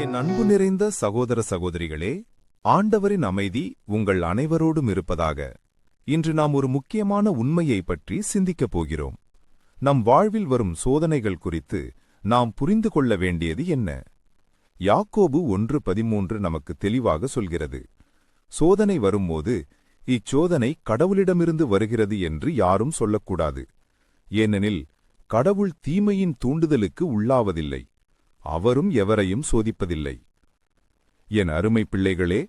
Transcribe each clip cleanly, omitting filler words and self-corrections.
என் அன்பு நிறைந்த சகோதர சகோதரிகளே, ஆண்டவரின் அமைதி உங்கள் அனைவரோடும் இருப்பதாக. இன்று நாம் ஒரு முக்கியமான உண்மையை பற்றி சிந்திக்கப் போகிறோம். நம் வாழ்வில் வரும் சோதனைகள் குறித்து நாம் புரிந்து கொள்ள வேண்டியது என்ன? யாக்கோபு 1:13 நமக்கு தெளிவாக சொல்கிறது. சோதனை வரும்போது இச்சோதனை கடவுளிடமிருந்து வருகிறது என்று யாரும் சொல்லக்கூடாது. ஏனெனில் கடவுள் தீமையின் தூண்டுதலுக்கு உள்ளாவதில்லை. அவரும் எவரையும் சோதிப்பதில்லை. என் அருமை பிள்ளைகளே,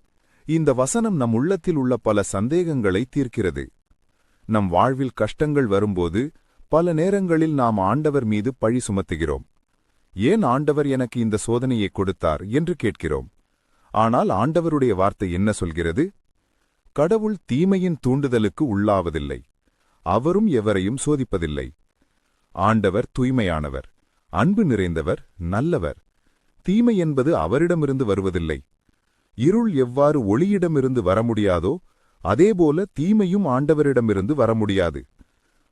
இந்த வசனம் நம் உள்ளத்தில் உள்ள பல சந்தேகங்களை தீர்க்கிறது. நம் வாழ்வில் கஷ்டங்கள் வரும்போது பல நேரங்களில் நாம் ஆண்டவர் மீது பழி சுமத்துகிறோம். ஏன் ஆண்டவர் எனக்கு இந்த சோதனையை கொடுத்தார் என்று கேட்கிறோம். ஆனால் ஆண்டவருடைய வார்த்தை என்ன சொல்கிறது? கடவுள் தீமையின் தூண்டுதலுக்கு உள்ளாவதில்லை. அவரும் எவரையும் சோதிப்பதில்லை. ஆண்டவர் தூய்மையானவர், அன்பு நிறைந்தவர், நல்லவர். தீமை என்பது அவரிடமிருந்து வருவதில்லை. இருள் எவ்வாறு ஒளியிடமிருந்து வர முடியாதோ அதேபோல தீமையும் ஆண்டவரிடமிருந்து வர முடியாது.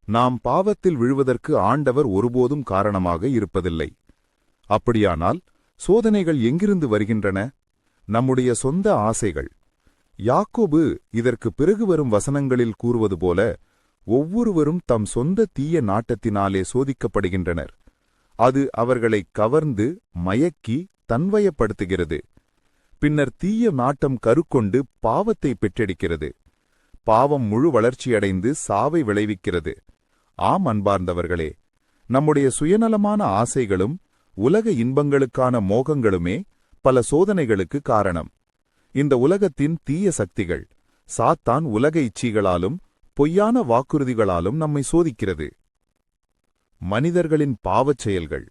நாம் பாவத்தில் விழுவதற்கு ஆண்டவர் ஒருபோதும் காரணமாக இருப்பதில்லை. அப்படியானால் சோதனைகள் எங்கிருந்து வருகின்றன? நம்முடைய சொந்த ஆசைகள். யாக்கோபு இதற்கு பிறகு வரும் வசனங்களில் கூறுவது போல, ஒவ்வொருவரும் தம் சொந்த தீய நாட்டத்தினாலே சோதிக்கப்படுகின்றனர். அது அவர்களை கவர்ந்து மயக்கி தன்வயப்படுத்துகிறது. பின்னர் தீய நாட்டம் கருக்கொண்டு பாவத்தை பெற்றெடுக்கிறது. பாவம் முழு வளர்ச்சியடைந்து சாவை விளைவிக்கிறது. ஆம் அன்பார்ந்தவர்களே, நம்முடைய சுயநலமான ஆசைகளும் உலக இன்பங்களுக்கான மோகங்களுமே பல சோதனைகளுக்கு காரணம். இந்த உலகத்தின் தீய சக்திகள், சாத்தான் உலக இச்சைகளாலும் பொய்யான வாக்குறுதிகளாலும் நம்மை சோதிக்கிறது. மனிதர்களின் பாவச் செயல்கள்,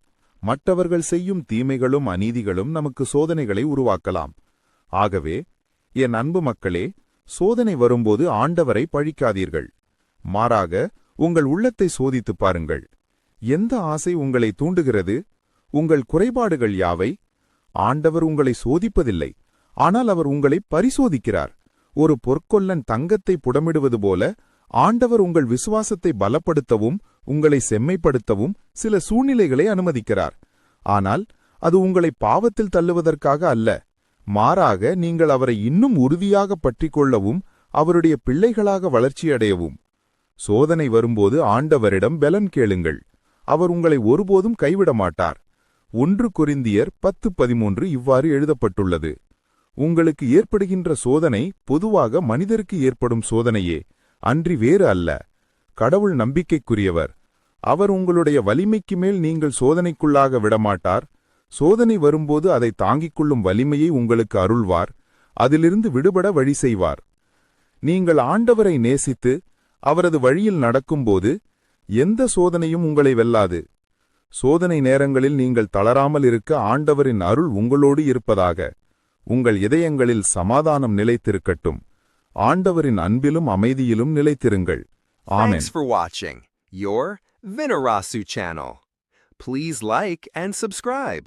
மற்றவர்கள் செய்யும் தீமைகளும் அநீதிகளும் நமக்கு சோதனைகளை உருவாக்கலாம். ஆகவே என் அன்பு மக்களே, சோதனை வரும்போது ஆண்டவரை பழிக்காதீர்கள். மாறாக உங்கள் உள்ளத்தை சோதித்துப் பாருங்கள். எந்த ஆசை உங்களை தூண்டுகிறது? உங்கள் குறைபாடுகள் யாவை? ஆண்டவர் உங்களை சோதிப்பதில்லை, ஆனால் அவர் உங்களை பரிசோதிக்கிறார். ஒரு பொற்கொல்லன் தங்கத்தை புடமிடுவது போல ஆண்டவர் உங்கள் விசுவாசத்தை பலப்படுத்தவும் உங்களை செம்மைப்படுத்தவும் சில சூழ்நிலைகளை அனுமதிக்கிறார். ஆனால் அது உங்களை பாவத்தில் தள்ளுவதற்காக அல்ல. மாறாக நீங்கள் அவரை இன்னும் உறுதியாக பற்றிக்கொள்ளவும் அவருடைய பிள்ளைகளாக வளர்ச்சியடையவும். சோதனை வரும்போது ஆண்டவரிடம் பெலன் கேளுங்கள். அவர் உங்களை ஒருபோதும் கைவிட மாட்டார். 1 கொரிந்தியர் 10:13 இவ்வாறு எழுதப்பட்டுள்ளது. உங்களுக்கு ஏற்படுகின்ற சோதனை பொதுவாக மனிதருக்கு ஏற்படும் சோதனையே, அன்றி வேறு அல்ல. கடவுள் நம்பிக்கைக்குரியவர். அவர் உங்களுடைய வலிமைக்கு மேல் நீங்கள் சோதனைக்குள்ளாக விடமாட்டார். சோதனை வரும்போது அதை தாங்கிக் கொள்ளும் வலிமையை உங்களுக்கு அருள்வார். அதிலிருந்து விடுபட வழி செய்வார். நீங்கள் ஆண்டவரை நேசித்து அவரது வழியில் நடக்கும்போது எந்த சோதனையும் உங்களை வெல்லாது. சோதனை நேரங்களில் நீங்கள் தளராமல் இருக்க ஆண்டவரின் அருள் உங்களோடு இருப்பதாக. உங்கள் இதயங்களில் சமாதானம் நிலைத்திருக்கட்டும். ஆண்டவரின் அன்பிலும் அமைதியிலும் நிலைத்திருங்கள். ஆமென். Thanks for watching your Vinarasu channel. Please like and subscribe.